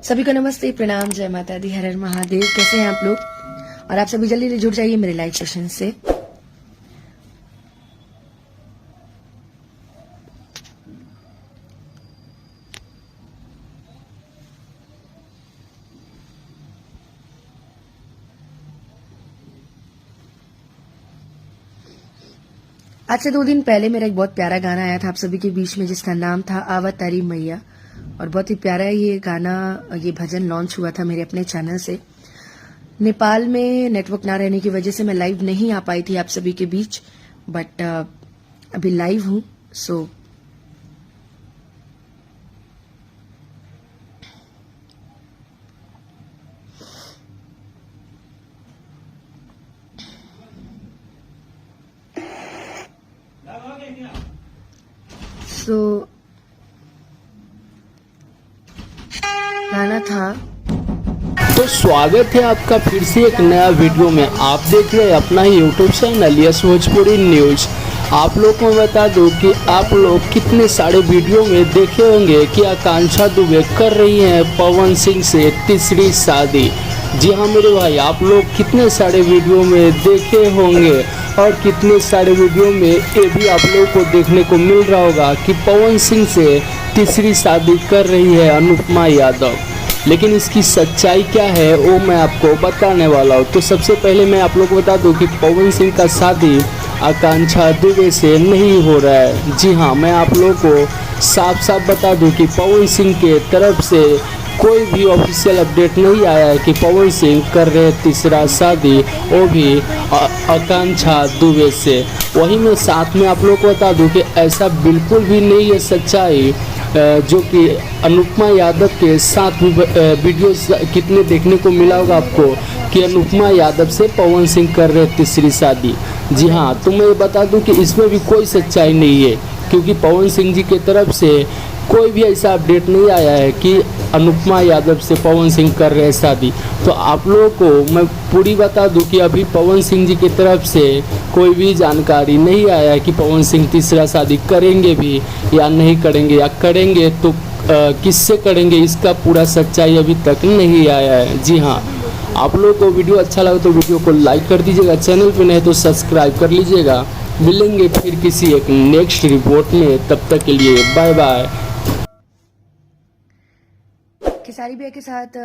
सभी को नमस्ते, प्रणाम, जय माता दी, हर हर महादेव। कैसे हैं आप लोग? और आप सभी जल्दी जुड़ जाइए मेरे लाइव सेशन से। आज से 2 दिन पहले मेरा एक बहुत प्यारा गाना आया था आप सभी के बीच में, जिसका नाम था अवतारी मैया। और बहुत ही प्यारा ये गाना, ये भजन लॉन्च हुआ था मेरे अपने चैनल से। नेपाल में नेटवर्क ना रहने की वजह से मैं लाइव नहीं आ पाई थी आप सभी के बीच, बट अभी लाइव हूं। सो गाना था। तो स्वागत है आपका फिर से एक नया वीडियो में। आप देख रहे हैं अपना ही YouTube channel yes Bhojpuri news. आप लोग को बता दूं कि आप लोग कितने सारे वीडियो में देखे होंगे कि आकांक्षा दुबे कर रही हैं पवन सिंह से तीसरी शादी। जी हाँ मेरे भाई, आप लोग कितने सारे वीडियो में देखे होंगे और कितने सारे वीडियो में ये भी आप लोगों को देखने को मिल रहा होगा कि पवन सिंह से तीसरी शादी कर रही है अनुपमा यादव। लेकिन इसकी सच्चाई क्या है वो मैं आपको बताने वाला हूँ। तो सबसे पहले मैं आप लोग को बता दूं कि पवन सिंह का शादी आकांक्षा दुबे से नहीं हो रहा है। जी हाँ, मैं आप लोगों को साफ साफ बता दूं कि पवन सिंह के तरफ से कोई भी ऑफिशियल अपडेट नहीं आया है कि पवन सिंह कर रहे तीसरा शादी, वो भी आकांक्षा दुबे से। वही मैं साथ में आप लोग को बता दूं कि ऐसा बिल्कुल भी नहीं है सच्चाई, जो कि अनुपमा यादव के साथ वीडियो कितने देखने को मिला होगा आपको कि अनुपमा यादव से पवन सिंह कर रहे तीसरी शादी। जी हाँ, तो मैं बता दूं कि इसमें भी कोई सच्चाई नहीं है, क्योंकि पवन सिंह जी की तरफ से कोई भी ऐसा अपडेट नहीं आया है कि अनुपमा यादव से पवन सिंह कर रहे शादी। तो आप लोगों को मैं पूरी बता दूं कि अभी पवन सिंह जी की तरफ से कोई भी जानकारी नहीं आया है कि पवन सिंह तीसरा शादी करेंगे भी या नहीं करेंगे, या करेंगे तो किससे करेंगे, इसका पूरा सच्चाई अभी तक नहीं आया है। जी हाँ, आप लोगों को वीडियो अच्छा लगा तो वीडियो को लाइक कर दीजिएगा, चैनल पे नहीं तो सब्सक्राइब कर लीजिएगा। मिलेंगे फिर किसी एक नेक्स्ट रिपोर्ट में, तब तक के लिए बाय बाय। खेसारी भैया के साथ